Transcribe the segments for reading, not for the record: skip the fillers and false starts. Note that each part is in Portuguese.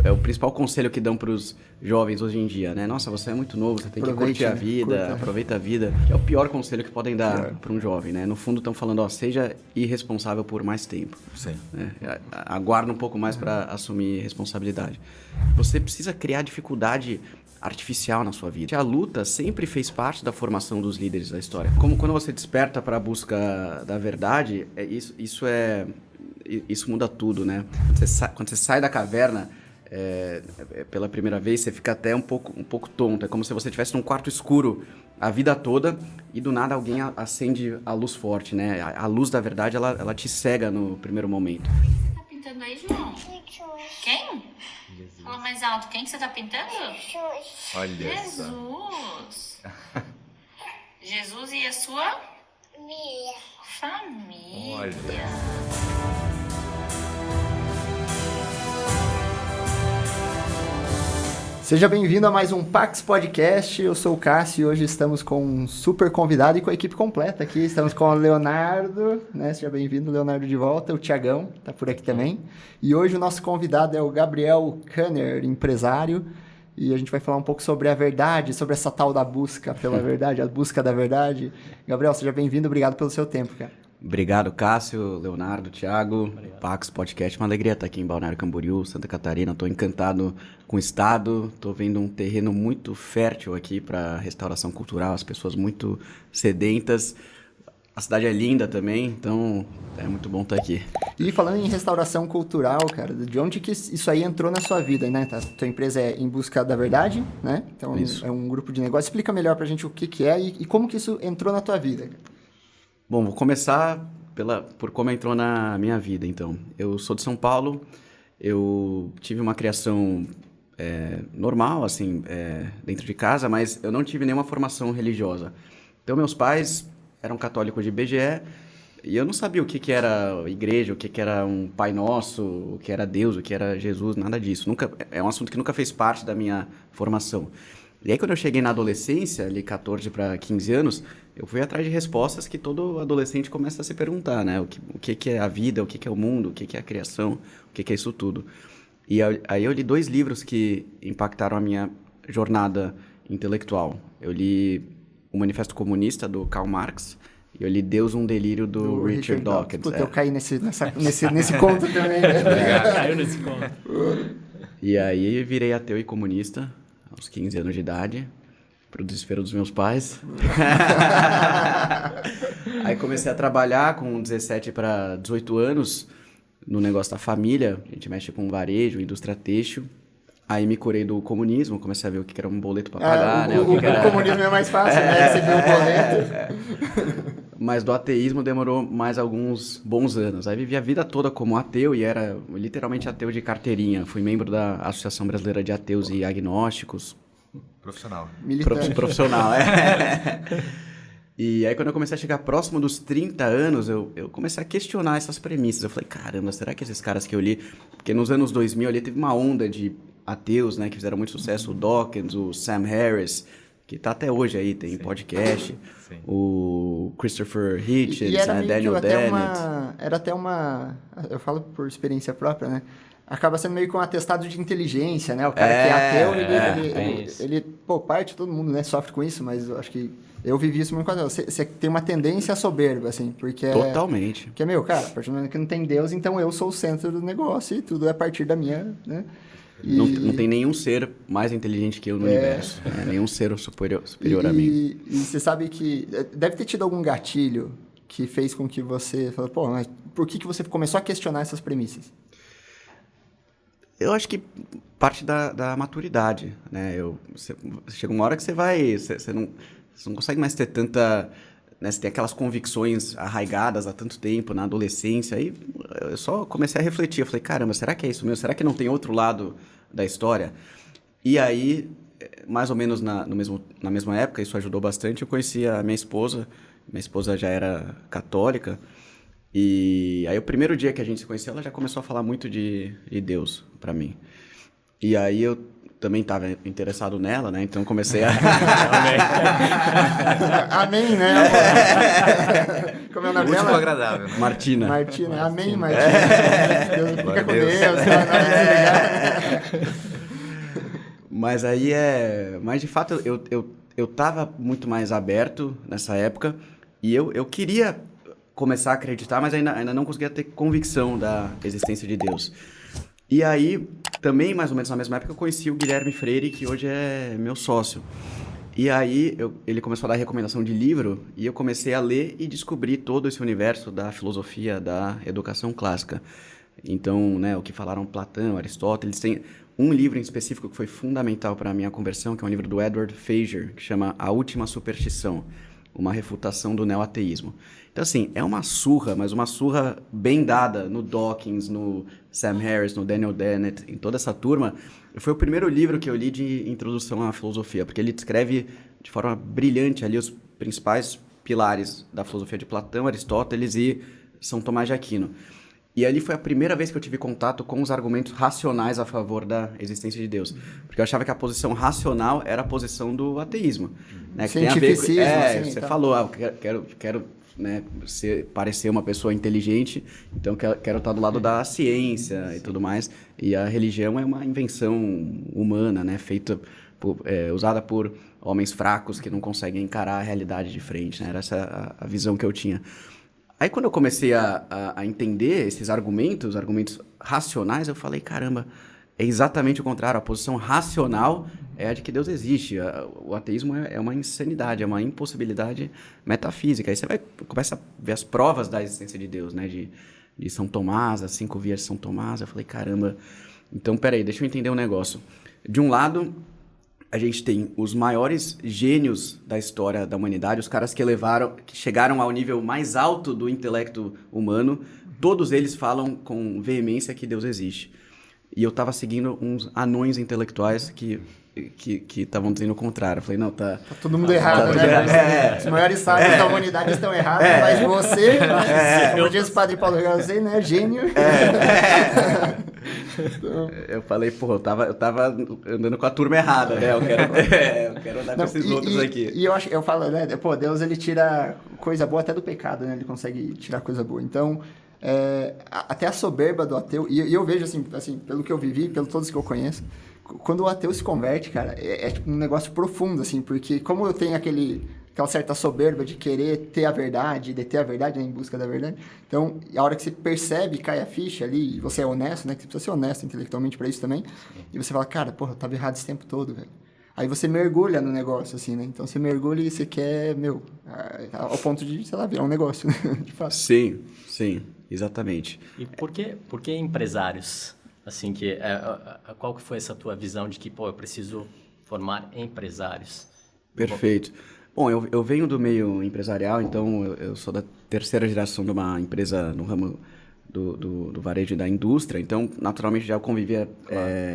é o principal conselho que dão pros jovens hoje em dia, né? Nossa, você é muito novo, você tem que curtir a vida, aproveita a vida. Que é o pior conselho que podem dar para um jovem, né? No fundo, estão falando, ó, seja irresponsável por mais tempo. Sim. Né? Aguarda um pouco mais para assumir responsabilidade. Você precisa criar dificuldade artificial na sua vida. A luta sempre fez parte da formação dos líderes da história. Como quando você desperta para a busca da verdade, isso muda tudo, né? Quando você sai da caverna pela primeira vez, você fica até um pouco tonto. É como se você estivesse num quarto escuro a vida toda e do nada alguém acende a luz forte, né? A luz da verdade, ela te cega no primeiro momento. Quem você tá pintando aí, João? Quem? Jesus. Fala mais alto. Quem que você tá pintando? Jesus. Olha Jesus. Jesus e a sua? Família. Olha. Seja bem-vindo a mais um Pax Podcast. Eu sou o Cássio e hoje estamos com um super convidado e com a equipe completa aqui. Estamos com o Leonardo, né? Seja bem-vindo, Leonardo, de volta. O Thiagão tá por aqui também. E hoje o nosso convidado é o Gabriel Kanner, empresário. E a gente vai falar um pouco sobre a verdade, sobre essa tal da busca pela verdade, a busca da verdade. Gabriel, seja bem-vindo. Obrigado pelo seu tempo, cara. Obrigado, Cássio, Leonardo, Thiago, Pax Podcast. Uma alegria estar aqui em Balneário Camboriú, Santa Catarina. Estou encantado com o estado. Estou vendo um terreno muito fértil aqui para restauração cultural, as pessoas muito sedentas. A cidade é linda também, então é muito bom estar aqui. E falando em restauração cultural, cara, de onde que isso aí entrou na sua vida, né? A tua empresa é Em Busca da Verdade, né? Então isso. É um grupo de negócio. Explica melhor pra gente o que é e como que isso entrou na tua vida. Bom, vou começar por como entrou na minha vida, então. Eu sou de São Paulo, eu tive uma criação normal, assim, dentro de casa, mas eu não tive nenhuma formação religiosa. Então, meus pais eram católicos de IBGE e eu não sabia o que era igreja, o que era um Pai Nosso, o que era Deus, o que era Jesus, nada disso. É um assunto que nunca fez parte da minha formação. E aí, quando eu cheguei na adolescência, ali 14 para 15 anos, eu fui atrás de respostas que todo adolescente começa a se perguntar, né? O que é a vida, o que é o mundo, o que é a criação, o que é isso tudo. E aí eu li 2 livros que impactaram a minha jornada intelectual. Eu li O Manifesto Comunista, do Karl Marx, e eu li Deus, um Delírio, do Richard Dawkins. Puta, eu caí nesse conto também, né? Caiu nesse conto. E aí virei ateu e comunista aos 15 anos de idade, pro desespero dos meus pais. Aí comecei a trabalhar com 17 para 18 anos no negócio da família. A gente mexe com varejo, indústria têxtil. Aí me curei do comunismo, comecei a ver o que era um boleto para pagar, né? O comunismo é mais fácil, né? Você vê o boleto. Mas do ateísmo demorou mais alguns bons anos. Aí vivi a vida toda como ateu e era literalmente ateu de carteirinha. Fui membro da Associação Brasileira de Ateus e Agnósticos. Profissional. Militante. Profissional, E aí, quando eu comecei a chegar próximo dos 30 anos, eu comecei a questionar essas premissas. Eu falei, caramba, será que esses caras que eu li... Porque nos anos 2000 ali teve uma onda de ateus, né, que fizeram muito sucesso. O Dawkins, o Sam Harris, que tá até hoje aí, tem podcast. Sim. O Christopher Hitchens, né, Daniel Dennett. Era até uma... Eu falo por experiência própria, né? Acaba sendo meio que um atestado de inteligência, né? O cara que é ateu, ele parte, todo mundo, né, sofre com isso, mas eu acho que eu vivi isso muito com ateu. Você tem uma tendência à soberba, assim, porque Totalmente. Porque, cara, a partir do momento que não tem Deus, então eu sou o centro do negócio e tudo é a partir da minha, né? Não tem nenhum ser mais inteligente que eu no universo. Né? Nenhum ser superior a mim. E você sabe que deve ter tido algum gatilho que fez com que você falou, pô, mas por que você começou a questionar essas premissas? Eu acho que parte da maturidade, né? Chega uma hora que você não consegue mais ter tanta... Né? Você tem aquelas convicções arraigadas há tanto tempo, na adolescência. Aí eu só comecei a refletir. Eu falei, caramba, será que é isso mesmo? Será que não tem outro lado da história? E aí, mais ou menos na mesma época, isso ajudou bastante, eu conheci a minha esposa. Minha esposa já era católica. E aí, o primeiro dia que a gente se conheceu, ela já começou a falar muito de Deus pra mim. E aí, eu também estava interessado nela, né? Então, comecei a... Amém, né? Como é o nome dela? Último agradável. Né? Martina. Amém, Martina. Deus, fica com Deus. Mas aí Mas de fato eu tava muito mais aberto nessa época e eu queria começar a acreditar, mas ainda não conseguia ter convicção da existência de Deus. E aí, também mais ou menos na mesma época, eu conheci o Guilherme Freire, que hoje é meu sócio. E aí ele começou a dar recomendação de livro e eu comecei a ler e descobri todo esse universo da filosofia, da educação clássica. Então, né, o que falaram Platão, Aristóteles, tem um livro em específico que foi fundamental para a minha conversão, que é um livro do Edward Fager, que chama A Última Superstição, uma refutação do neoateísmo. Então, assim, é uma surra, mas uma surra bem dada no Dawkins, no Sam Harris, no Daniel Dennett, em toda essa turma. Foi o primeiro livro que eu li de introdução à filosofia, porque ele descreve de forma brilhante ali os principais pilares da filosofia de Platão, Aristóteles e São Tomás de Aquino. E ali foi a primeira vez que eu tive contato com os argumentos racionais a favor da existência de Deus. Porque eu achava que a posição racional era a posição do ateísmo. Né? Que Cientificismo, tem a ver, assim, você então. falou, quero né, parecer uma pessoa inteligente, então quero estar do lado da ciência e tudo mais. E a religião é uma invenção humana, né, usada por homens fracos que não conseguem encarar a realidade de frente. Né? Era essa a visão que eu tinha. Aí quando eu comecei a entender esses argumentos racionais, eu falei, caramba, é exatamente o contrário. A posição racional é a de que Deus existe. O ateísmo é uma insanidade, é uma impossibilidade metafísica. Aí você começa a ver as provas da existência de Deus, né? De São Tomás, as 5 vias de São Tomás. Eu falei, caramba, então peraí, deixa eu entender um negócio. De um lado, a gente tem os maiores gênios da história da humanidade, os caras que chegaram ao nível mais alto do intelecto humano. Todos eles falam com veemência que Deus existe. E eu tava seguindo uns anões intelectuais que estavam dizendo o contrário. Eu falei, não, tá todo mundo errado, né? Os maiores sábios da humanidade estão errados, mas você, como diz o padre Paulo Gazei, né? Gênio. Então... Eu falei, pô, eu tava andando com a turma errada, né? Eu quero andar com esses outros aqui. E eu falo, né? Pô, Deus, ele tira coisa boa até do pecado, né? Ele consegue tirar coisa boa. Então, até a soberba do ateu, e eu vejo, assim, pelo que eu vivi, pelos todos que eu conheço, quando o ateu se converte, cara, é tipo um negócio profundo, assim, porque como eu tenho aquela certa soberba de querer ter a verdade, de ter a verdade, né, em busca da verdade, então, a hora que você percebe, cai a ficha ali, e você é honesto, né, que você precisa ser honesto intelectualmente pra isso também, e você fala, cara, porra, eu tava errado esse tempo todo, velho. Aí você mergulha no negócio, assim, né? Então, você mergulha e você quer, ao ponto de, sei lá, virar um negócio, de fato. Sim, exatamente. E por que empresários? Assim, qual que foi essa tua visão de que, pô, eu preciso formar empresários? Perfeito. Bom, eu venho do meio empresarial, então eu sou da terceira geração de uma empresa no ramo do varejo e da indústria, então, naturalmente, já convivia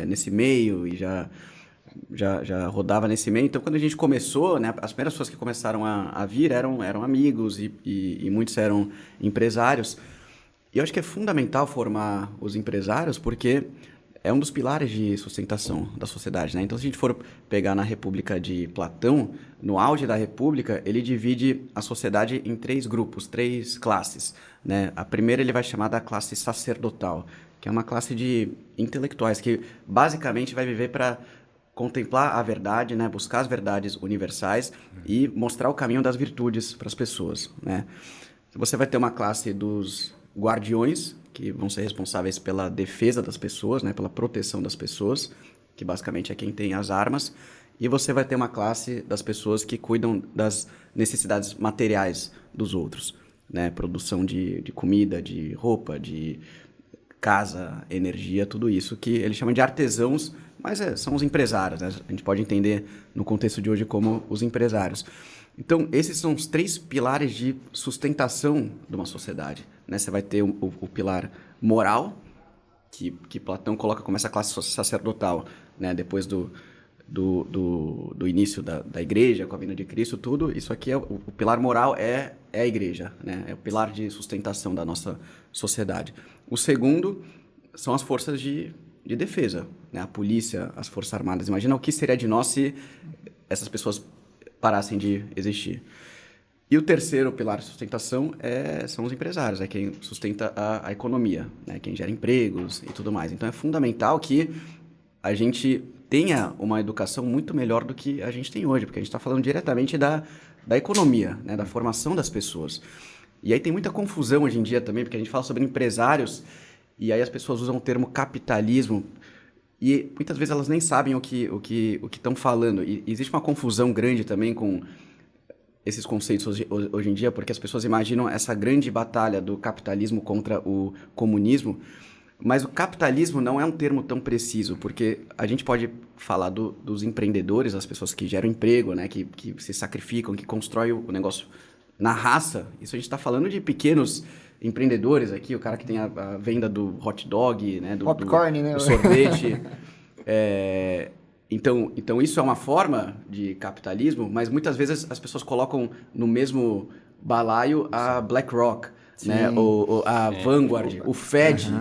nesse meio e já rodava nesse meio. Então, quando a gente começou, né, as primeiras pessoas que começaram a vir eram amigos e muitos eram empresários. E eu acho que é fundamental formar os empresários porque é um dos pilares de sustentação da sociedade, né? Então, se a gente for pegar na República de Platão, no auge da República, ele divide a sociedade em 3 grupos, 3 classes, né? A primeira ele vai chamar da classe sacerdotal, que é uma classe de intelectuais que basicamente vai viver para contemplar a verdade, né? Buscar as verdades universais e mostrar o caminho das virtudes para as pessoas, né? Você vai ter uma classe dos guardiões, que vão ser responsáveis pela defesa das pessoas, né, pela proteção das pessoas, que basicamente é quem tem as armas, e você vai ter uma classe das pessoas que cuidam das necessidades materiais dos outros, né, produção de comida, de roupa, de casa, energia, tudo isso, que eles chamam de artesãos, mas são os empresários, né? A gente pode entender no contexto de hoje como os empresários. Então, esses são os 3 pilares de sustentação de uma sociedade, né? Você vai ter o pilar moral, que Platão coloca como essa classe sacerdotal, né? Depois do início da igreja, com a vinda de Cristo, tudo. Isso aqui, o pilar moral é a igreja, né? É o pilar de sustentação da nossa sociedade. O segundo são as forças de defesa, né? A polícia, as forças armadas. Imagina o que seria de nós se essas pessoas parassem de existir. E o terceiro pilar de sustentação são os empresários, é quem sustenta a economia, né? Quem gera empregos e tudo mais. Então, é fundamental que a gente tenha uma educação muito melhor do que a gente tem hoje, porque a gente está falando diretamente da economia, né, da formação das pessoas. E aí tem muita confusão hoje em dia também, porque a gente fala sobre empresários, e aí as pessoas usam o termo capitalismo, e muitas vezes elas nem sabem o que estão falando. E existe uma confusão grande também com esses conceitos hoje em dia, porque as pessoas imaginam essa grande batalha do capitalismo contra o comunismo, mas o capitalismo não é um termo tão preciso, porque a gente pode falar dos empreendedores, as pessoas que geram emprego, né, que se sacrificam, que constroem o negócio na raça. Isso a gente está falando de pequenos empreendedores aqui, o cara que tem a venda do hot dog, né, Popcorn, né? do sorvete. Então isso é uma forma de capitalismo, mas muitas vezes as pessoas colocam no mesmo balaio a BlackRock, né, a Vanguard, o Fed,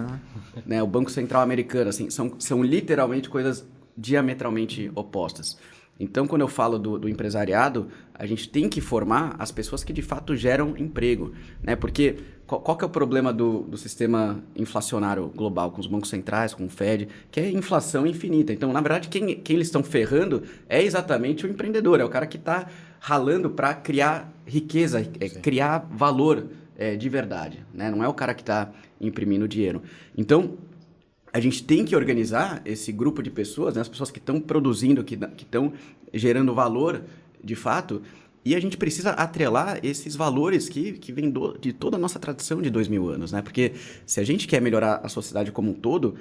né, o Banco Central Americano. Assim, são literalmente coisas diametralmente opostas. Então, quando eu falo do empresariado, a gente tem que formar as pessoas que de fato geram emprego, né? Porque qual que é o problema do sistema inflacionário global, com os bancos centrais, com o Fed, que é inflação infinita. Então, na verdade, quem eles estão ferrando é exatamente o empreendedor, é o cara que está ralando para criar riqueza, criar valor de verdade, né? Não é o cara que está imprimindo dinheiro. Então, a gente tem que organizar esse grupo de pessoas, né, as pessoas que estão produzindo, que estão gerando valor, de fato, e a gente precisa atrelar esses valores que vêm de toda a nossa tradição de 2000 anos, né? Porque se a gente quer melhorar a sociedade como um todo,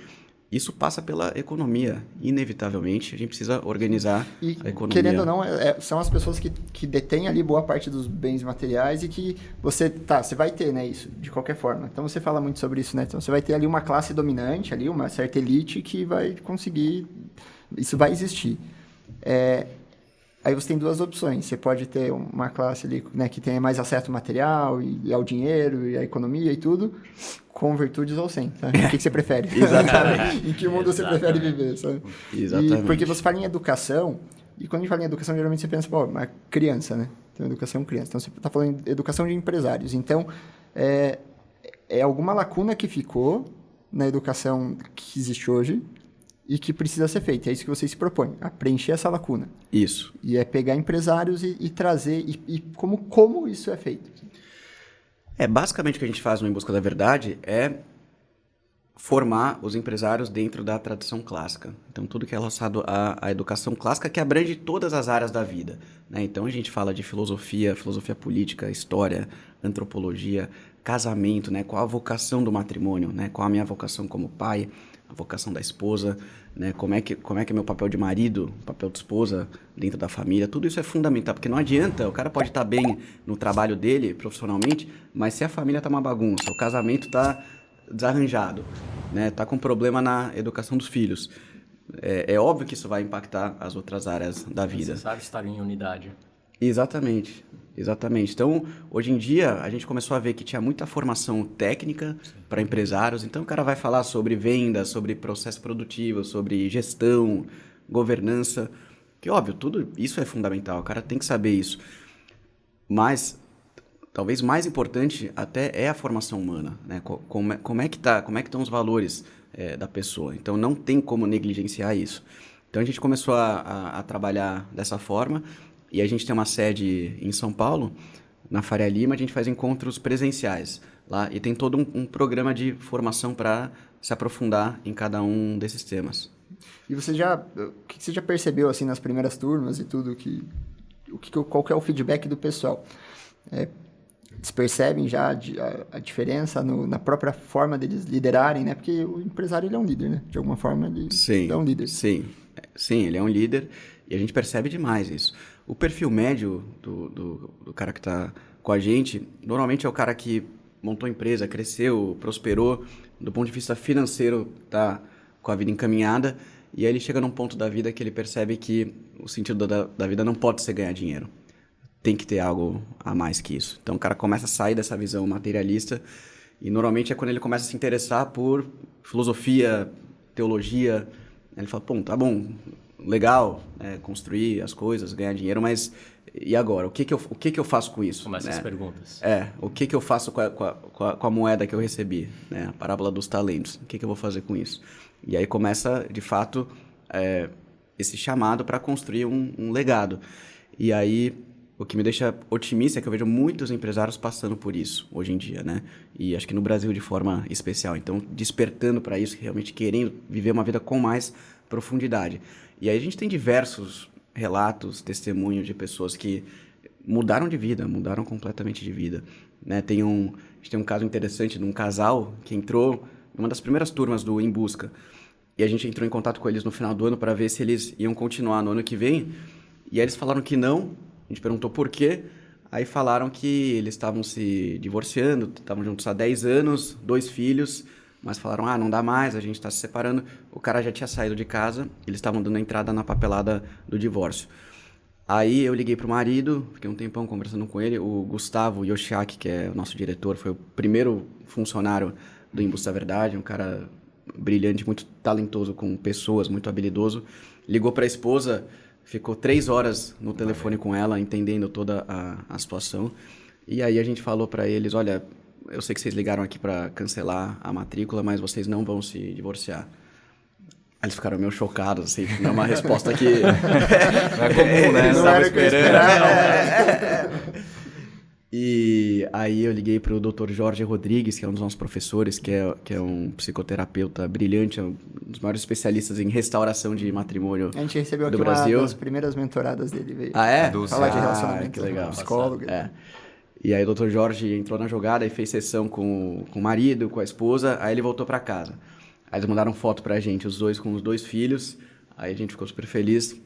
isso passa pela economia. Inevitavelmente, a gente precisa organizar a economia. Querendo ou não, são as pessoas que detêm ali boa parte dos bens materiais e que você vai ter, né, isso, de qualquer forma. Então, você fala muito sobre isso, né? Então, você vai ter ali uma classe dominante, ali, uma certa elite que vai conseguir... Isso vai existir. Aí você tem duas opções. Você pode ter uma classe ali, né, que tenha mais acesso ao material e ao dinheiro e à economia e tudo, com virtudes ou sem, sabe? O que você prefere? Exatamente. Em que mundo você prefere viver, sabe? Exatamente. Porque você fala em educação, e quando a gente fala em educação, geralmente você pensa, uma criança, né? Então, educação criança. Então, você está falando de educação de empresários. Então, é alguma lacuna que ficou na educação que existe hoje e que precisa ser feita. É isso que vocês se propõem, a preencher essa lacuna. Isso. E é pegar empresários e trazer... E como isso é feito? Basicamente o que a gente faz no Em Busca da Verdade é formar os empresários dentro da tradição clássica. Então, tudo que é relacionado à educação clássica, que abrange todas as áreas da vida, né? Então, a gente fala de filosofia política, história, antropologia, casamento, né? Qual a vocação do matrimônio, né? Qual a minha vocação como pai, a vocação da esposa, né? Como é que é meu papel de marido, papel de esposa dentro da família. Tudo isso é fundamental, porque não adianta, o cara pode estar bem no trabalho dele, profissionalmente, mas se a família está uma bagunça, o casamento está desarranjado, né? Tá com problema na educação dos filhos. É óbvio que isso vai impactar as outras áreas da vida. É necessário estar em unidade. Exatamente. Então, hoje em dia, a gente começou a ver que tinha muita formação técnica para empresários. Então, o cara vai falar sobre vendas, sobre processo produtivo, sobre gestão, governança. Que, óbvio, tudo isso é fundamental. O cara tem que saber isso. Mas, talvez mais importante até é a formação humana, né? Como é que estão os valores da pessoa. Então, não tem como negligenciar isso. Então, a gente começou a trabalhar dessa forma. E a gente tem uma sede em São Paulo, na Faria Lima, a gente faz encontros presenciais lá e tem todo um programa de formação para se aprofundar em cada um desses temas. E o que você já percebeu assim nas primeiras turmas e tudo, qual que é o feedback do pessoal? Eles percebem já a diferença na própria forma deles liderarem, né? Porque o empresário ele é um líder, né? De alguma forma ele é um líder. Sim, ele é um líder e a gente percebe demais isso. O perfil médio do cara que está com a gente, normalmente é o cara que montou empresa, cresceu, prosperou, do ponto de vista financeiro está com a vida encaminhada, e aí ele chega num ponto da vida que ele percebe que o sentido da vida não pode ser ganhar dinheiro. Tem que ter algo a mais que isso. Então o cara começa a sair dessa visão materialista, e normalmente é quando ele começa a se interessar por filosofia, teologia. Ele fala, tá bom, legal, construir as coisas, ganhar dinheiro, mas e agora? O que que eu faço com isso? Começa as perguntas. O que eu faço com a moeda que eu recebi? Né? A parábola dos talentos. O que eu vou fazer com isso? E aí começa, de fato, esse chamado para construir um legado. E aí, o que me deixa otimista é que eu vejo muitos empresários passando por isso hoje em dia, né? E acho que no Brasil de forma especial. Então, despertando para isso, realmente querendo viver uma vida com mais profundidade. E aí a gente tem diversos relatos, testemunhos de pessoas que mudaram de vida, mudaram completamente de vida, né? A gente tem um caso interessante de um casal que entrou em uma das primeiras turmas do Em Busca. E a gente entrou em contato com eles no final do ano para ver se eles iam continuar no ano que vem. E aí eles falaram que não. A gente perguntou por quê. Aí falaram que eles estavam se divorciando, estavam juntos há 10 anos, 2 filhos, mas falaram, não dá mais, a gente está se separando. O cara já tinha saído de casa, eles estavam dando a entrada na papelada do divórcio. Aí eu liguei pro marido, fiquei um tempão conversando com ele, o Gustavo Yoshiaki, que é o nosso diretor, foi o primeiro funcionário do Em Busca da Verdade, um cara brilhante, muito talentoso com pessoas, muito habilidoso. Ligou para a esposa, ficou 3 horas no telefone com ela, entendendo toda a situação. E aí a gente falou para eles, olha, eu sei que vocês ligaram aqui para cancelar a matrícula, mas vocês não vão se divorciar. Aí eles ficaram meio chocados, assim, não é uma resposta que... Não é comum, né? Não era o que eu esperava. E aí eu liguei para o Dr. Jorge Rodrigues, que é um dos nossos professores, que é um psicoterapeuta brilhante, um dos maiores especialistas em restauração de matrimônio do Brasil. A gente recebeu aqui uma das primeiras mentoradas dele. Veio é? falar de relacionamento. Que legal. Psicólogo. E aí o Dr. Jorge entrou na jogada e fez sessão com o marido, com a esposa, aí ele voltou para casa. Aí eles mandaram foto pra gente, os dois com os 2 filhos, aí a gente ficou super feliz.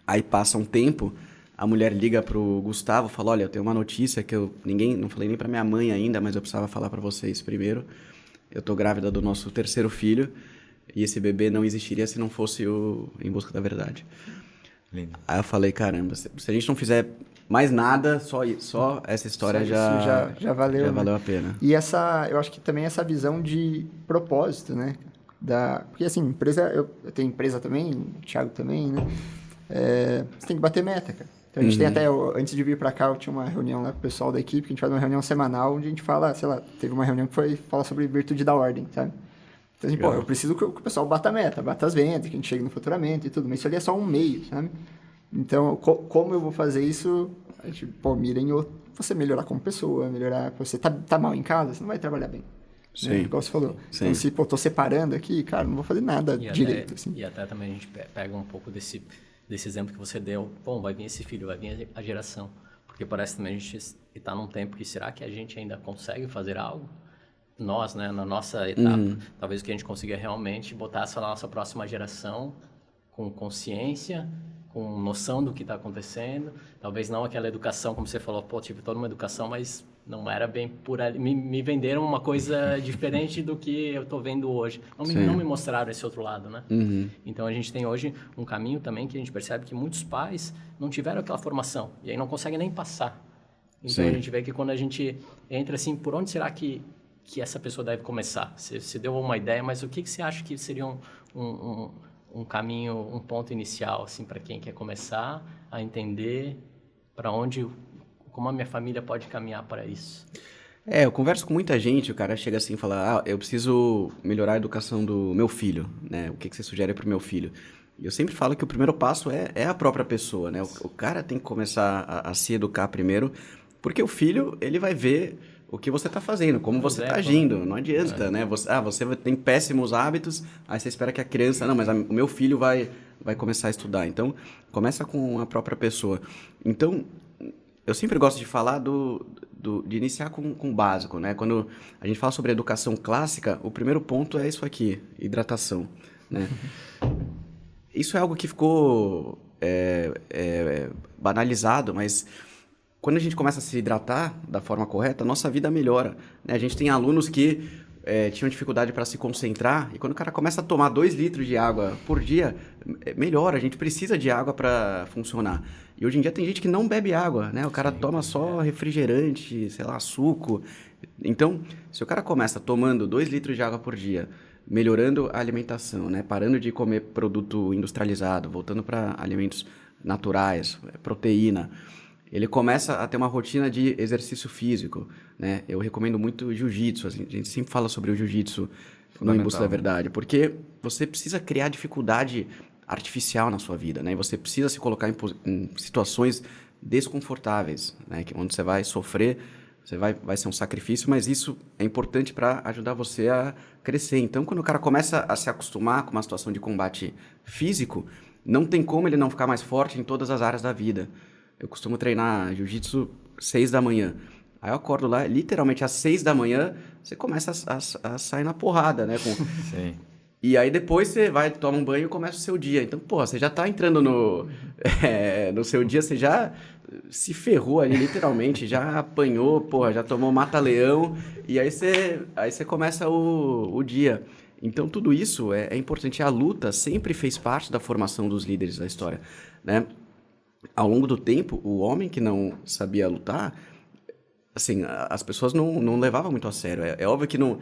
Aí passa um tempo, a mulher liga pro Gustavo, fala, olha, eu tenho uma notícia que não falei nem pra minha mãe ainda, mas eu precisava falar pra vocês primeiro. Eu tô grávida do nosso 3º filho, e esse bebê não existiria se não fosse o Em Busca da Verdade. Lindo. Aí eu falei, caramba, se a gente não fizer mais nada, só essa história já valeu, valeu a pena. E eu acho que também essa visão de propósito, né? Porque assim, empresa, eu tenho empresa também, o Thiago também, né? Você tem que bater meta, cara. Então a gente tem até, antes de vir pra cá, eu tinha uma reunião lá com o pessoal da equipe, que a gente faz uma reunião semanal, onde a gente fala, sei lá, teve uma reunião que foi falar sobre virtude da ordem, sabe? Então assim, eu preciso que o pessoal bata a meta, bata as vendas, que a gente chegue no faturamento e tudo, mas isso ali é só um meio, sabe? Então, como eu vou fazer isso? A gente, mira em você melhorar como pessoa, melhorar... Você tá mal em casa, você não vai trabalhar bem. Sim. Né? Igual você falou. Sim. Então, se tô separando aqui, cara, não vou fazer nada direito. Assim. E até também a gente pega um pouco desse exemplo que você deu. Vai vir esse filho, vai vir a geração. Porque parece também a gente está num tempo que será que a gente ainda consegue fazer algo? Nós, né, na nossa etapa, talvez que a gente consiga realmente botar essa nossa próxima geração com consciência, com noção do que está acontecendo, talvez não aquela educação, como você falou, tive toda uma educação, mas não era bem por ali, me venderam uma coisa diferente do que eu estou vendo hoje, não me mostraram esse outro lado, né? Então a gente tem hoje um caminho também que a gente percebe que muitos pais não tiveram aquela formação, e aí não conseguem nem passar. Então a gente vê que quando a gente entra assim, por onde será que essa pessoa deve começar? Você deu uma ideia, mas o que você acha que seria um caminho, um ponto inicial, assim, para quem quer começar a entender como a minha família pode caminhar para isso? Eu converso com muita gente, o cara chega assim e fala, eu preciso melhorar a educação do meu filho, né? O que você sugere para o meu filho? E eu sempre falo que o primeiro passo é a própria pessoa, né? O cara tem que começar a se educar primeiro, porque o filho, ele vai ver o que você está fazendo, como você está agindo. Não adianta, né? Você tem péssimos hábitos, aí você espera que a criança... Não, mas o meu filho vai começar a estudar. Então, começa com a própria pessoa. Então, eu sempre gosto de falar de iniciar com o básico, né? Quando a gente fala sobre educação clássica, o primeiro ponto é isso aqui, hidratação, né? Isso é algo que ficou banalizado, mas... Quando a gente começa a se hidratar da forma correta, a nossa vida melhora, né? A gente tem alunos que tinham dificuldade para se concentrar, e quando o cara começa a tomar 2 litros de água por dia, melhora, a gente precisa de água para funcionar. E hoje em dia tem gente que não bebe água, né? O cara toma só refrigerante, sei lá, suco. Então, se o cara começa tomando 2 litros de água por dia, melhorando a alimentação, né? Parando de comer produto industrializado, voltando para alimentos naturais, proteína, ele começa a ter uma rotina de exercício físico, né? Eu recomendo muito o jiu-jitsu, assim, a gente sempre fala sobre o jiu-jitsu no Em Busca da Verdade, porque você precisa criar dificuldade artificial na sua vida, né? E você precisa se colocar em situações desconfortáveis, né? Onde você vai sofrer, vai ser um sacrifício, mas isso é importante para ajudar você a crescer. Então, quando o cara começa a se acostumar com uma situação de combate físico, não tem como ele não ficar mais forte em todas as áreas da vida. Eu costumo treinar jiu-jitsu 6 da manhã. Aí eu acordo lá, literalmente às 6 da manhã, você começa a sair na porrada, né? Sim. E aí depois você vai, toma um banho e começa o seu dia. Então, porra, você já tá entrando no seu dia, você já se ferrou ali, literalmente, já apanhou, porra, já tomou mata-leão, e aí você começa o dia. Então, tudo isso é importante. A luta sempre fez parte da formação dos líderes da história, né? Ao longo do tempo, o homem que não sabia lutar, assim, as pessoas não levavam muito a sério. É óbvio que não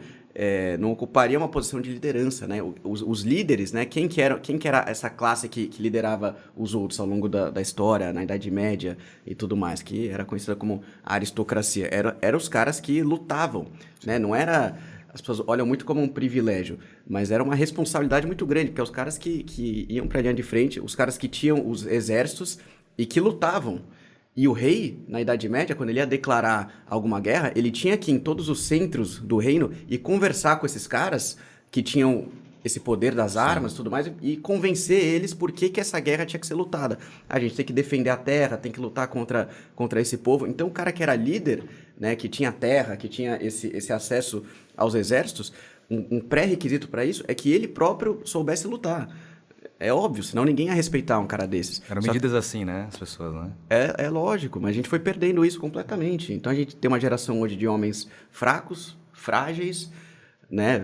ocuparia uma posição de liderança, né? Os líderes, né? Quem que era essa classe que liderava os outros ao longo da história, na Idade Média e tudo mais, que era conhecida como aristocracia. Eram os caras que lutavam, né? Não era... As pessoas olham muito como um privilégio, mas era uma responsabilidade muito grande, porque os caras que iam para a linha de frente, os caras que tinham os exércitos e que lutavam. E o rei, na Idade Média, quando ele ia declarar alguma guerra, ele tinha que ir em todos os centros do reino e conversar com esses caras que tinham esse poder das armas e tudo mais, e convencer eles por que essa guerra tinha que ser lutada. A gente tem que defender a terra, tem que lutar contra esse povo. Então, o cara que era líder, né, que tinha terra, que tinha esse acesso aos exércitos, um pré-requisito para isso é que ele próprio soubesse lutar. É óbvio, senão ninguém ia respeitar um cara desses. Eram medidas assim, né? As pessoas, né? É lógico, mas a gente foi perdendo isso completamente. Então a gente tem uma geração hoje de homens fracos, frágeis, né?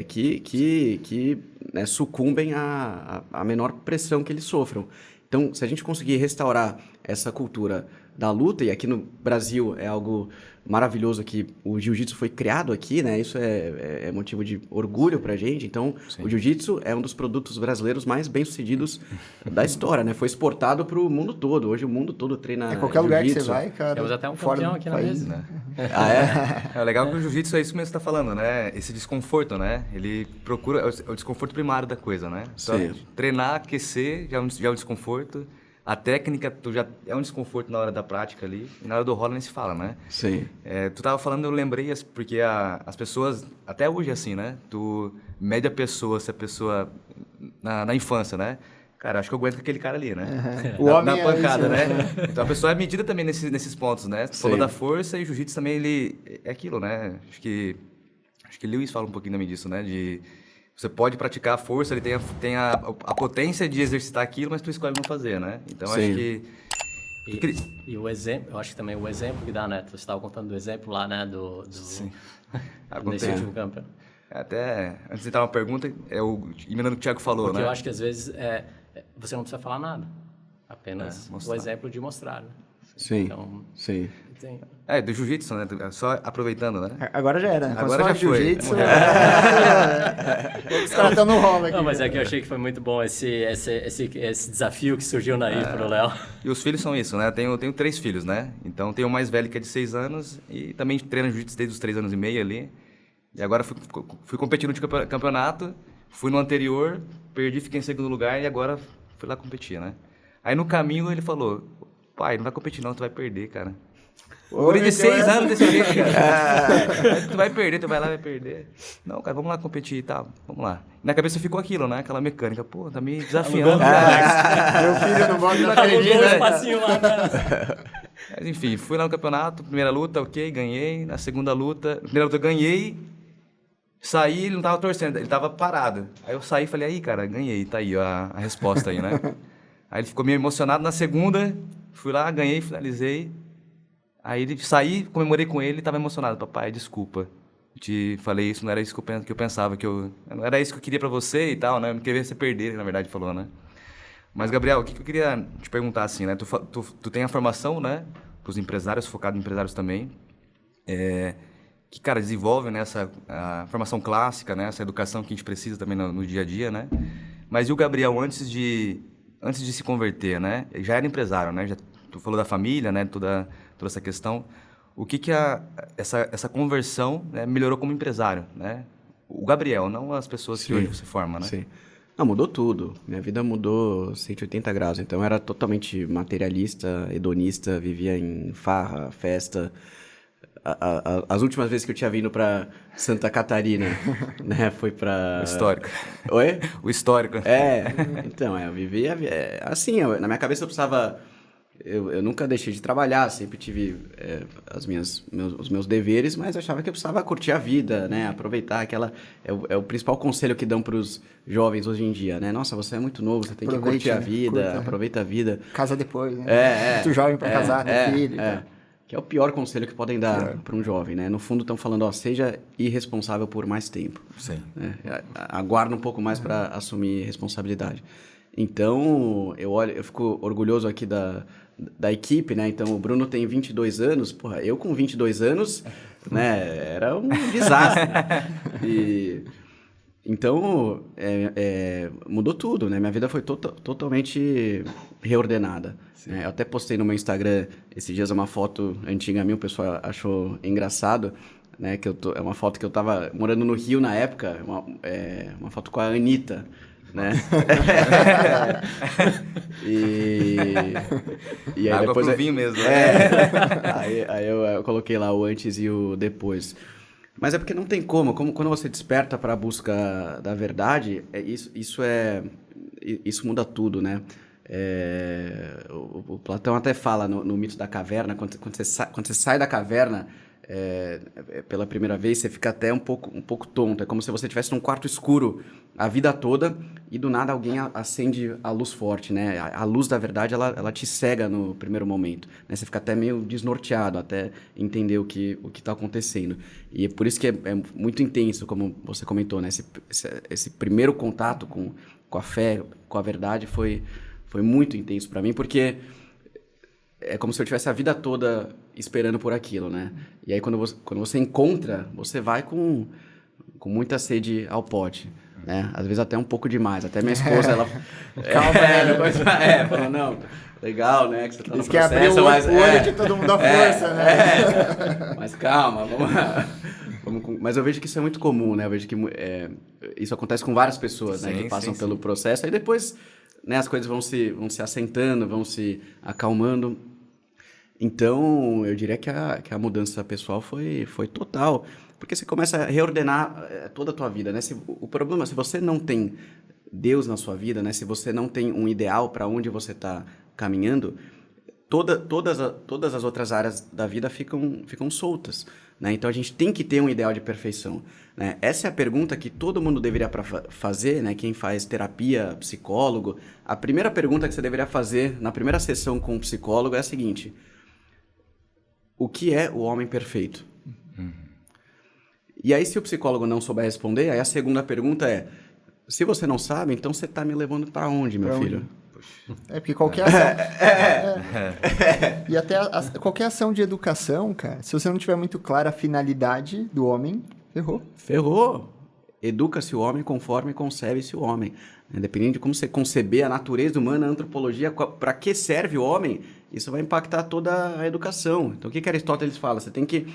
Que né, sucumbem à menor pressão que eles sofram. Então, se a gente conseguir restaurar essa cultura da luta, e aqui no Brasil é algo maravilhoso que o jiu-jitsu foi criado aqui, né? Isso é motivo de orgulho pra gente. Então, Sim. O jiu-jitsu é um dos produtos brasileiros mais bem-sucedidos da história, né? Foi exportado pro mundo todo. Hoje o mundo todo treina qualquer lugar que você jiu-jitsu. vai, cara. Temos até um fora campeão do aqui na país, mesa. Né? Ah, é? É legal que o jiu-jitsu é isso mesmo que você tá falando, né? Esse desconforto, né? Ele procura... É o desconforto primário da coisa, né? Então, Sim. treinar, aquecer, já é um desconforto. A técnica já é um desconforto na hora da prática ali. E na hora do rola nem se fala, né? Sim. Tu tava falando, eu lembrei, porque as pessoas... Até hoje é assim, né? Tu mede a pessoa, se a pessoa... Na infância, né? Cara, acho que eu aguento com aquele cara ali, né? O homem na pancada, é isso, né? Então a pessoa é medida também nesses pontos, né? Tu falou Sim. da força e o jiu-jitsu também, ele é aquilo, né? Acho que Lewis fala um pouquinho também disso, né? Você pode praticar a força, ele tem a potência de exercitar aquilo, mas tu escolhe não fazer, né? Então Sim. acho que... E o exemplo, eu acho que também o exemplo que dá, né? Você estava contando do exemplo lá, né? Sim. Nesse Acontece. último campo. Até, antes de entrar uma pergunta, emendando o que o Thiago falou, Porque né? eu acho que às vezes você não precisa falar nada. Apenas mostrar. o exemplo de mostrar, né? Sim. Então, Sim. tem... Do jiu-jitsu, né? Só aproveitando, né? Agora já era. Agora já foi. Jiu-jitsu. Os caras estão no rolo aqui. Não, mas é que eu achei que foi muito bom esse desafio que surgiu naí pro Léo. E os filhos são isso, né? Eu tenho 3 filhos, né? Então, tenho o mais velho que é de 6 anos e também treino jiu-jitsu desde os 3 anos e meio ali. E agora fui competir no campeonato, fui no anterior, perdi, fiquei em segundo lugar e agora fui lá competir, né? Aí no caminho ele falou, pai, não vai competir não, tu vai perder, cara. Guri de 6 anos desse jeito, cara. Tu vai perder, tu vai lá e vai perder. Não, cara, vamos lá competir e tal, vamos lá. Na cabeça ficou aquilo, né? Aquela mecânica, pô, tá me desafiando, cara. Meu filho não bota na Alugou um acredita. espacinho lá, né? Mas, enfim, fui lá no campeonato, primeira luta, ok, ganhei. Na segunda luta, primeira luta ganhei. Saí, ele não tava torcendo, ele tava parado. Aí eu saí e falei, aí, cara, ganhei, tá aí ó, a resposta aí, né? Aí ele ficou meio emocionado. Na segunda, fui lá, ganhei, finalizei. Aí ele saí, comemorei com ele, tava emocionado. Papai, desculpa. Te falei isso, não era isso que eu pensava, não era isso que eu queria pra você e tal, né? Eu não queria ver você perder, na verdade, falou, né? Mas, Gabriel, o que eu queria te perguntar, assim, né? Tu tem a formação, né? Pros empresários, focado em empresários também. Que, cara, desenvolve, né, a formação clássica, né, essa educação que a gente precisa também no dia a dia, né? Mas e o Gabriel, antes de se converter, né? Já era empresário, né? Tu falou da família, né? Toda essa questão. O que essa conversão, né, melhorou como empresário, né? O Gabriel, não as pessoas que hoje você forma, né? Sim. Não, mudou tudo. Minha vida mudou 180 graus. Então, eu era totalmente materialista, hedonista, vivia em farra, festa. As últimas vezes que eu tinha vindo pra Santa Catarina, né, foi pra... O histórico. Oi? O histórico. Então, eu vivia... assim, na minha cabeça eu precisava... Eu nunca deixei de trabalhar, sempre tive os meus deveres, mas eu achava que eu precisava curtir a vida, né? Aproveitar aquela... É o principal conselho que dão para os jovens hoje em dia, né? Nossa, você é muito novo, você tem que curtir a vida, aproveita a vida. Casa depois, né? Muito jovem para casar, ter filho. Que é o pior conselho que podem dar para um jovem, né? No fundo estão falando, ó, seja irresponsável por mais tempo. Sim. Aguarda um pouco mais para assumir responsabilidade. Então, eu fico orgulhoso aqui da equipe, né? Então, o Bruno tem 22 anos. Porra, eu com 22 anos, né? Era um desastre. Então, mudou tudo, né? Minha vida foi totalmente reordenada. Eu até postei no meu Instagram esses dias uma foto antiga minha, o pessoal achou engraçado, né? É uma foto que eu tava morando no Rio na época, uma foto com a Anitta, né? E aí água depois pro vinho mesmo. Aí eu coloquei lá o antes e o depois. Mas é porque não tem como quando você desperta para a busca da verdade, isso muda tudo, né? O Platão até fala no mito da caverna, quando você sai da caverna pela primeira vez, você fica até um pouco tonto. É como se você estivesse num quarto escuro a vida toda e do nada alguém acende a luz forte, né? A luz da verdade, ela te cega no primeiro momento, né? Você fica até meio desnorteado até entender o que está acontecendo. E é por isso que é muito intenso, como você comentou, né? Esse primeiro contato com a fé, com a verdade foi muito intenso para mim, porque é como se eu tivesse a vida toda esperando por aquilo, né? E aí quando você encontra, você vai com muita sede ao pote, né? Às vezes até um pouco demais. Até minha esposa, ela... Calma, falou, não, legal, né? Que você tá no processo, que abriu o olho de todo mundo à força, né? Mas calma, vamos... Mas eu vejo que isso é muito comum, né? Eu vejo que isso acontece com várias pessoas, né? Que passam pelo processo. Aí depois, né, as coisas vão se assentando, vão se acalmando. Então, eu diria que a mudança pessoal foi total. Porque você começa a reordenar toda a tua vida, né? O problema, se você não tem Deus na sua vida, né? Se você não tem um ideal para onde você está caminhando, todas as outras áreas da vida ficam soltas, né? Então, a gente tem que ter um ideal de perfeição, né? Essa é a pergunta que todo mundo deveria fazer, né? Quem faz terapia, psicólogo. A primeira pergunta que você deveria fazer na primeira sessão com o psicólogo é a seguinte: o que é o homem perfeito? E aí, se o psicólogo não souber responder, aí a segunda pergunta é: se você não sabe, então você está me levando para onde, meu filho? Porque qualquer ação... E até qualquer ação de educação, cara, se você não tiver muito clara a finalidade do homem, ferrou. Ferrou. Educa-se o homem conforme concebe-se o homem. Independente de como você conceber a natureza humana, a antropologia, para que serve o homem, isso vai impactar toda a educação. Então, o que Aristóteles fala? Você tem que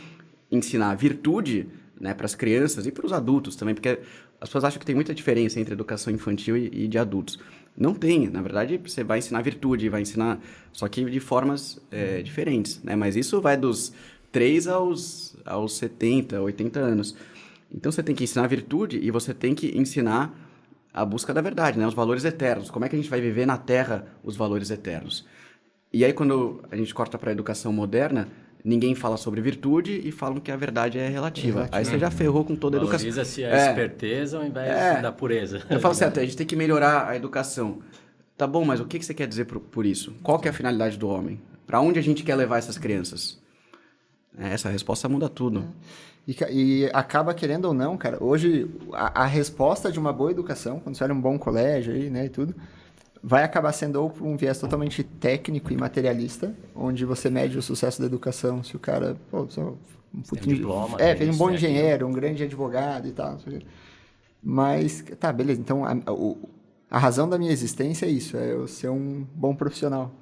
ensinar virtude, né, para as crianças e para os adultos também, porque as pessoas acham que tem muita diferença entre educação infantil e de adultos. Não tem, na verdade, você vai ensinar virtude, vai ensinar, só que de formas diferentes, né? Mas isso vai dos 3 aos 70, 80 anos. Então, você tem que ensinar virtude e você tem que ensinar a busca da verdade, né? Os valores eternos. Como é que a gente vai viver na Terra os valores eternos? E aí, quando a gente corta para a educação moderna, ninguém fala sobre virtude e falam que a verdade é relativa. Aí você já ferrou com toda a educação. Valoriza-se a esperteza ao invés da pureza. Eu falo assim, a gente tem que melhorar a educação. Tá bom, mas o que você quer dizer por isso? Qual que é a finalidade do homem? Para onde a gente quer levar essas crianças? Essa resposta muda tudo. E acaba, querendo ou não, cara, hoje a resposta de uma boa educação, quando você olha um bom colégio aí, né, e tudo, vai acabar sendo ou por um viés totalmente técnico e materialista, onde você mede o sucesso da educação, se o cara, diploma, fez um bom engenheiro, um grande advogado e tal, não sei o quê. Mas, tá, beleza, então a razão da minha existência é isso, é eu ser um bom profissional.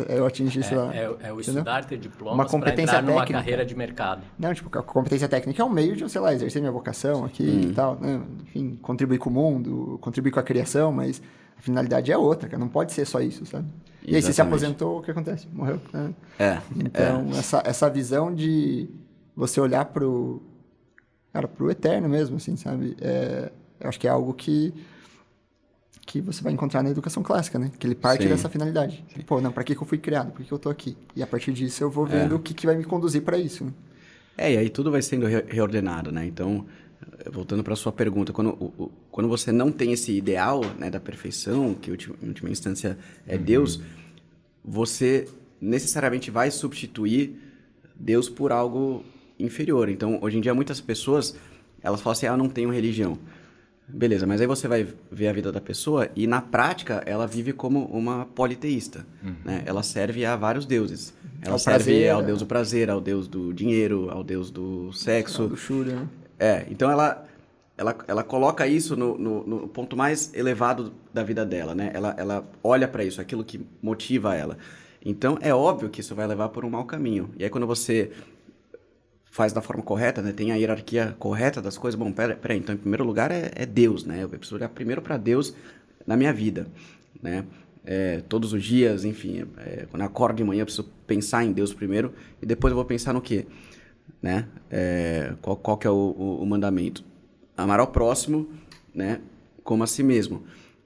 eu atingi, sei lá. É o estudar, ter diplomas Uma para competência entrar numa técnica. carreira de mercado. Não, tipo, a competência técnica é um meio de eu, sei lá, exercer minha vocação aqui e tal, né? Enfim, contribuir com o mundo, contribuir com a criação, mas a finalidade é outra, cara. Não pode ser só isso, sabe? E aí, você se Exatamente. aposentou, o que acontece? Morreu, né? Então, Então, essa visão de você olhar pro eterno mesmo, assim, sabe? Eu acho que é algo que você vai encontrar na educação clássica, né? Que ele parte Sim. dessa finalidade. Pô, não, pra que eu fui criado? Por que eu tô aqui? E a partir disso eu vou vendo o que vai me conduzir para isso, né? E aí tudo vai sendo reordenado, né? Então, voltando para a sua pergunta, quando você não tem esse ideal, né, da perfeição, que em última instância é Deus, você necessariamente vai substituir Deus por algo inferior. Então, hoje em dia, muitas pessoas, elas falam assim, eu não tenho religião. Beleza, mas aí você vai ver a vida da pessoa e, na prática, ela vive como uma politeísta, né? Ela serve a vários deuses. Ela serve prazer, ao deus do prazer, ao deus do dinheiro, ao deus do sexo. Do Shura, né? Então ela coloca isso no ponto mais elevado da vida dela, né? Ela olha para isso, aquilo que motiva ela. Então, é óbvio que isso vai levar por um mau caminho. E aí, quando você faz da forma correta, né? Tem a hierarquia correta das coisas. Bom, peraí, então, em primeiro lugar é Deus, né? Eu preciso olhar primeiro para Deus na minha vida, né? Todos os dias, enfim, quando eu acordo de manhã, eu preciso pensar em Deus primeiro e depois eu vou pensar no quê? Né? Qual que é o mandamento? Amar ao próximo, né? Como a si mesmo.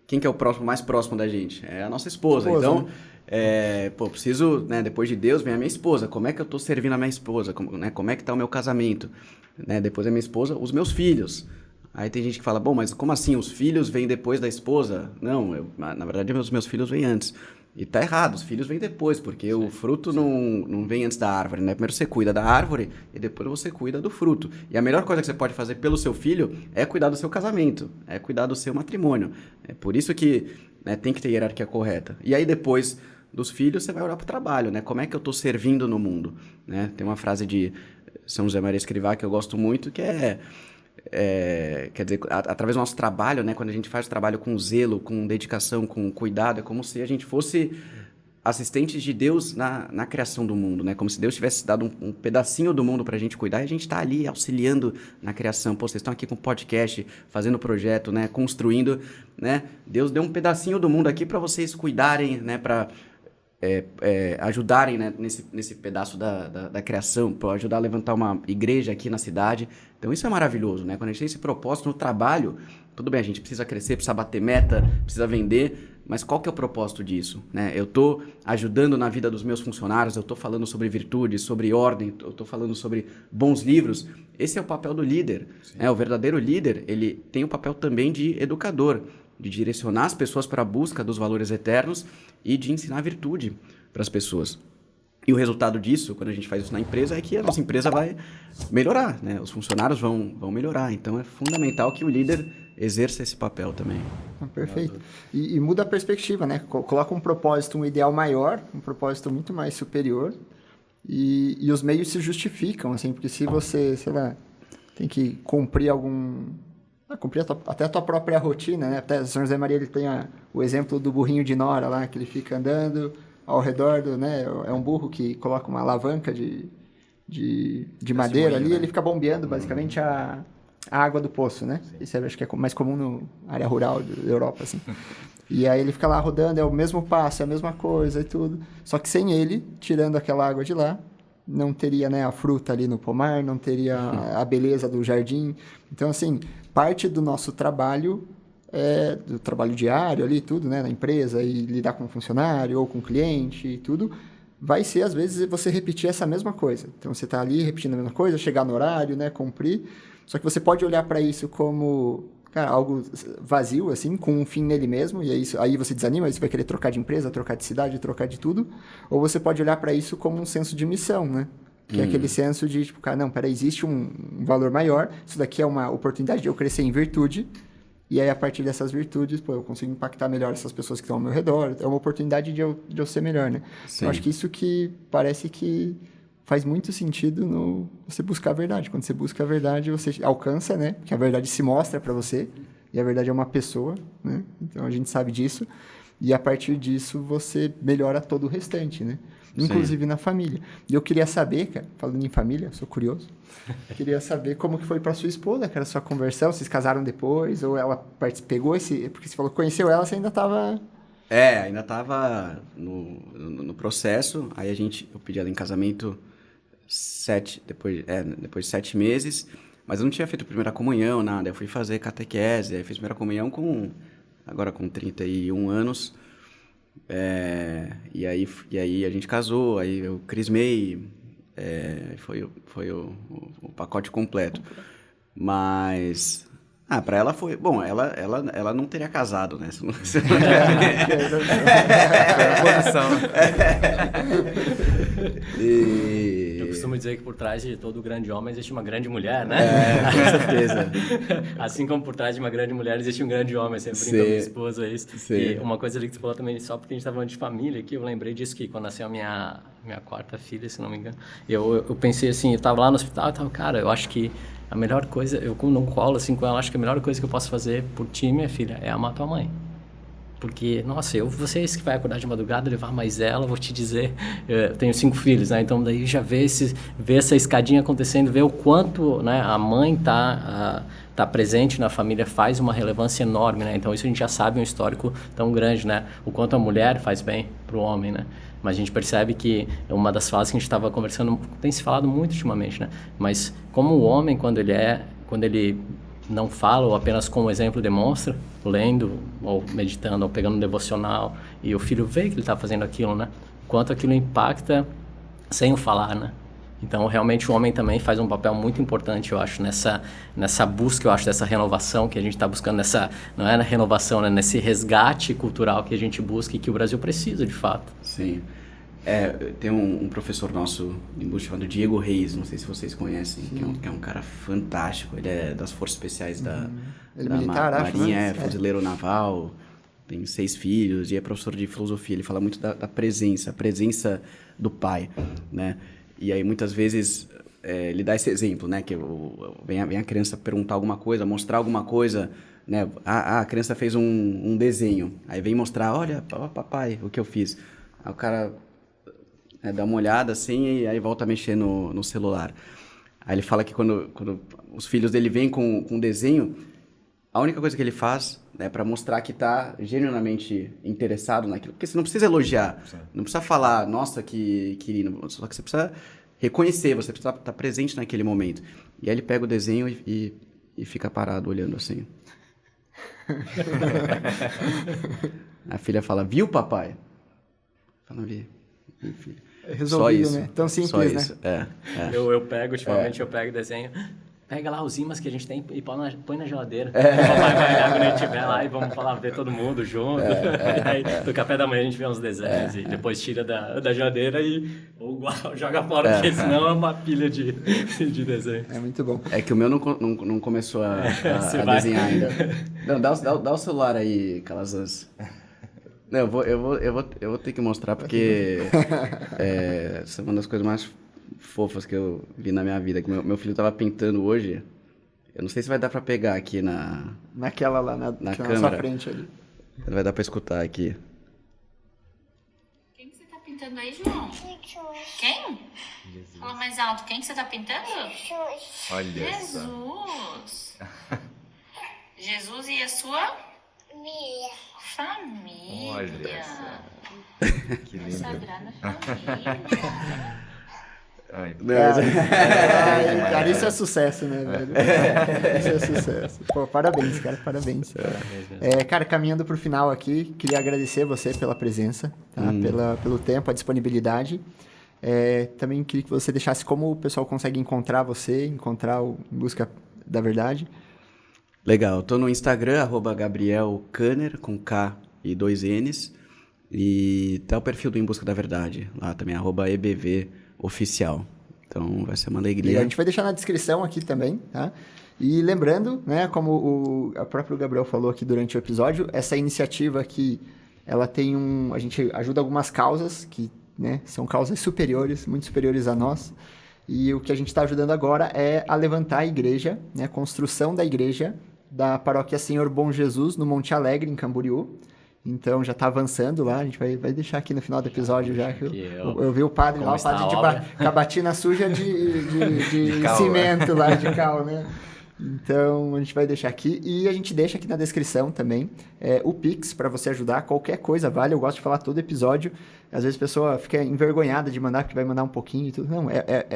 Quem que é o mais próximo da gente? É a nossa esposa. Então, né? Preciso, né? Depois de Deus, vem a minha esposa. Como é que eu tô servindo a minha esposa? Como é que tá o meu casamento? Né? Depois da minha esposa, os meus filhos. Aí tem gente que fala, bom, mas como assim? Os filhos vêm depois da esposa? Não, na verdade, os meus filhos vêm antes. E tá errado, os filhos vêm depois, porque o fruto não vem antes da árvore, né? Primeiro você cuida da árvore e depois você cuida do fruto. E a melhor coisa que você pode fazer pelo seu filho é cuidar do seu casamento, é cuidar do seu matrimônio. É por isso que, né, tem que ter hierarquia correta. E aí depois dos filhos você vai olhar pro trabalho, né? Como é que eu tô servindo no mundo, né? Tem uma frase de São José Maria Escrivá que eu gosto muito, que quer dizer, através do nosso trabalho, né, quando a gente faz o trabalho com zelo, com dedicação, com cuidado, é como se a gente fosse assistentes de Deus na criação do mundo, né, como se Deus tivesse dado um pedacinho do mundo pra gente cuidar e a gente tá ali auxiliando na criação. Pô, vocês estão aqui com podcast, fazendo projeto, né, construindo, né, Deus deu um pedacinho do mundo aqui para vocês cuidarem, né, para ajudarem, né, nesse pedaço da criação, para ajudar a levantar uma igreja aqui na cidade. Então isso é maravilhoso, né? Quando a gente tem esse propósito no trabalho, tudo bem, a gente precisa crescer, precisa bater meta, precisa vender, mas qual que é o propósito disso, né? Eu estou ajudando na vida dos meus funcionários, eu estou falando sobre virtude, sobre ordem, eu estou falando sobre bons livros. Esse é o papel do líder, né? O verdadeiro líder, ele tem o papel também de educador, de direcionar as pessoas para a busca dos valores eternos e de ensinar virtude para as pessoas. E o resultado disso, quando a gente faz isso na empresa, é que a nossa empresa vai melhorar, né? Os funcionários vão melhorar. Então, é fundamental que o líder exerça esse papel também. Perfeito. E muda a perspectiva, né? Coloca um propósito, um ideal maior, um propósito muito mais superior e os meios se justificam, assim, porque se você, sei lá, tem que cumprir até a tua própria rotina, né? Até São José Maria, ele tem o exemplo do burrinho de Nora lá, que ele fica andando ao redor né? É um burro que coloca uma alavanca de madeira ali, né? Ele fica bombeando basicamente a água do poço, né? Isso eu acho que é mais comum na área rural da Europa, assim. E aí ele fica lá rodando, é o mesmo passo, é a mesma coisa e tudo. Só que sem ele, tirando aquela água de lá, não teria, né, a fruta ali no pomar, não teria a beleza do jardim. Então, assim, parte do nosso trabalho, do trabalho diário ali, tudo, né, na empresa, e lidar com o funcionário ou com o cliente e tudo, vai ser, às vezes, você repetir essa mesma coisa. Então, você está ali repetindo a mesma coisa, chegar no horário, né, cumprir. Só que você pode olhar para isso como, cara, algo vazio, assim, com um fim nele mesmo, e aí você desanima, aí você vai querer trocar de empresa, trocar de cidade, trocar de tudo. Ou você pode olhar para isso como um senso de missão, né? Que é aquele senso de, tipo, cara, não, peraí, existe um valor maior, isso daqui é uma oportunidade de eu crescer em virtude, e aí, a partir dessas virtudes, pô, eu consigo impactar melhor essas pessoas que estão ao meu redor, é uma oportunidade de eu ser melhor, né? Sim. Eu acho que isso que parece que faz muito sentido no você buscar a verdade. Quando você busca a verdade, você alcança, né? Porque a verdade se mostra para você, e a verdade é uma pessoa, né? Então, a gente sabe disso. E a partir disso, você melhora todo o restante, né? Inclusive na família. E eu queria saber, cara, falando em família, sou curioso, queria saber como que foi pra sua esposa, cara, a sua conversão, vocês casaram depois, ou ela pegou esse... Porque você falou que conheceu ela, você ainda tava... Ainda tava no processo, aí eu pedi ela em casamento depois de 7 meses, mas eu não tinha feito primeira comunhão, nada, eu fui fazer catequese, aí fiz primeira comunhão agora com 31 anos, e aí a gente casou, aí eu crismei, foi o pacote completo. Mas, pra ela foi... Bom, ela não teria casado, né? Eu costumo dizer que por trás de todo grande homem existe uma grande mulher, né? Com certeza. Assim como por trás de uma grande mulher existe um grande homem, sempre brinco com a minha esposa, isso. Sim. E uma coisa ali que você falou também, só porque a gente estava falando de família aqui, eu lembrei disso que quando nasceu a minha quarta filha, se não me engano, eu pensei assim, eu estava lá no hospital e tava, cara, eu acho que a melhor coisa, eu não colo assim com ela, acho que a melhor coisa que eu posso fazer por ti, minha filha, é amar tua mãe. Porque, nossa, você é esse que vai acordar de madrugada, levar mais ela, vou te dizer, eu tenho 5 filhos, né? Então daí já vê essa escadinha acontecendo, vê o quanto, né, a mãe tá presente na família, faz uma relevância enorme, né? Então isso a gente já sabe, um histórico tão grande, né? O quanto a mulher faz bem pro homem, né? Mas a gente percebe que uma das falas que a gente estava conversando, tem se falado muito ultimamente, né? Mas como o homem, quando ele não fala ou apenas com o exemplo demonstra, lendo ou meditando ou pegando um devocional, e o filho vê que ele está fazendo aquilo, né? Quanto aquilo impacta sem o falar, né? Então, realmente, o homem também faz um papel muito importante, eu acho, nessa busca, eu acho, dessa renovação que a gente está buscando, não é na renovação, né? Nesse resgate cultural que a gente busca e que o Brasil precisa, de fato. Sim. Tem um professor nosso em Bush chamado Diego Reis, não sei se vocês conhecem, que é um cara fantástico. Ele é das Forças Especiais da militar, Marinha, acho, né? fuzileiro naval, tem 6 filhos e é professor de filosofia. Ele fala muito da presença, a presença do pai, né? E aí muitas vezes ele dá esse exemplo, né? Que vem a criança perguntar alguma coisa, mostrar alguma coisa, né? A criança fez um desenho, aí vem mostrar, olha, papai, o que eu fiz. Aí o cara... dá uma olhada assim e aí volta a mexer no celular. Aí ele fala que quando os filhos dele vêm com um desenho, a única coisa que ele faz é para mostrar que está genuinamente interessado naquilo. Porque você não precisa elogiar, não precisa falar, nossa, que lindo. Só que você precisa reconhecer, você precisa estar presente naquele momento. E aí ele pega o desenho e fica parado olhando assim. A filha fala, viu, papai? Fala, vi, filho. Resolvido, só isso, né? Tão simples, só isso. né? Eu pego, ultimamente, eu pego o desenho, pega lá os ímãs que a gente tem e põe na geladeira. O papai vai olhar quando a gente estiver lá e vamos ver todo mundo junto. Aí, no café da manhã a gente vê uns desenhos e depois tira da geladeira ou joga fora, porque senão é uma pilha de desenho. É muito bom. É que o meu não começou a desenhar ainda. Não, dá o celular aí, Calazans. Não, eu vou ter que mostrar porque essa é uma das coisas mais fofas que eu vi na minha vida. Que meu filho tava pintando hoje. Eu não sei se vai dar pra pegar aqui naquela lá, na câmera. sua frente ali. Não vai dar pra escutar aqui. Quem que você tá pintando aí, João? Quem? Jesus. Fala mais alto. Quem que você tá pintando? Jesus. Olha Jesus. Jesus e a sua? Família. Olha só. Que lindo. Sagrada família. Ai, Cara, isso é sucesso, né, velho? Isso é sucesso. Pô, parabéns, cara, parabéns. Cara, caminhando pro final aqui, queria agradecer você pela presença, tá? Pelo tempo, a disponibilidade. Também queria que você deixasse como o pessoal consegue encontrar você, encontrar o Em Busca da Verdade. Legal, tô no Instagram, @GabrielKanner, com K e 2 N's. E tá o perfil do Em Busca da Verdade, lá também, @EBVOficial. Então vai ser uma alegria. E a gente vai deixar na descrição aqui também, tá? E lembrando, né, como o próprio Gabriel falou aqui durante o episódio, essa iniciativa aqui, ela tem a gente ajuda algumas causas que, né, são causas superiores, muito superiores a nós. E o que a gente está ajudando agora é a levantar a igreja, né, a construção da igreja da Paróquia Senhor Bom Jesus, no Monte Alegre, em Camboriú. Então já está avançando lá, a gente vai deixar aqui no final do episódio já. Que eu vi o padre como lá, o padre com a batina suja de cal, cimento lá, de cal, né? Então a gente vai deixar aqui e a gente deixa aqui na descrição também o Pix para você ajudar, qualquer coisa vale, eu gosto de falar todo episódio, às vezes a pessoa fica envergonhada de mandar porque vai mandar um pouquinho e tudo, não,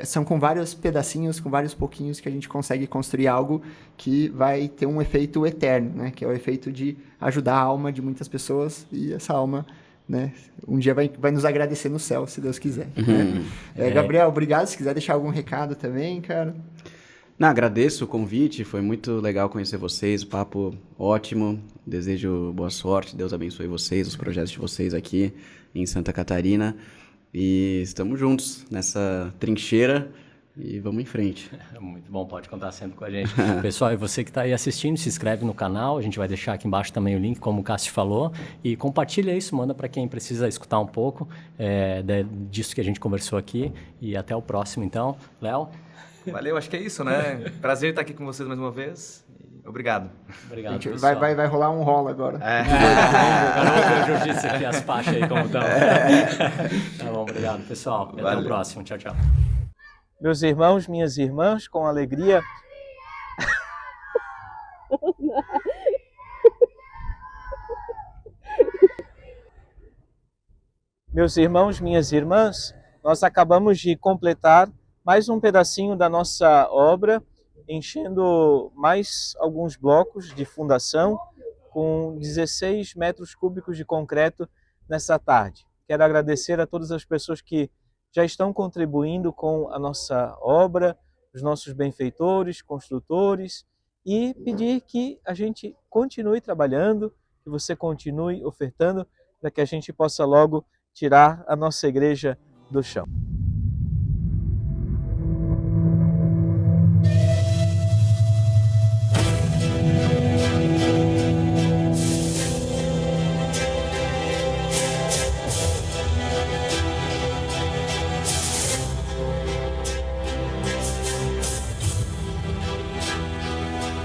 são com vários pedacinhos, com vários pouquinhos que a gente consegue construir algo que vai ter um efeito eterno, né? Que é o efeito de ajudar a alma de muitas pessoas e essa alma, né, um dia vai nos agradecer no céu, se Deus quiser. Né? Gabriel, obrigado, se quiser deixar algum recado também, cara. Não, agradeço o convite, foi muito legal conhecer vocês, papo ótimo, desejo boa sorte, Deus abençoe vocês, os projetos de vocês aqui em Santa Catarina e estamos juntos nessa trincheira e vamos em frente. Muito bom, pode contar sempre com a gente. Pessoal, e você que está aí assistindo, se inscreve no canal, a gente vai deixar aqui embaixo também o link, como o Cássio falou, e compartilha isso, manda para quem precisa escutar um pouco disso que a gente conversou aqui e até o próximo então. Léo? Valeu, acho que é isso, né? Prazer estar aqui com vocês mais uma vez. Obrigado. Obrigado, Gente, pessoal. vai rolar um rolo agora. Agora eu disse aqui as faixas aí como estão. Tá bom, obrigado, pessoal. Até o próximo. Tchau, tchau. Meus irmãos, minhas irmãs, com alegria. Meus irmãos, minhas irmãs, nós acabamos de completar mais um pedacinho da nossa obra, enchendo mais alguns blocos de fundação com 16 metros cúbicos de concreto nessa tarde. Quero agradecer a todas as pessoas que já estão contribuindo com a nossa obra, os nossos benfeitores, construtores, e pedir que a gente continue trabalhando, que você continue ofertando, para que a gente possa logo tirar a nossa igreja do chão.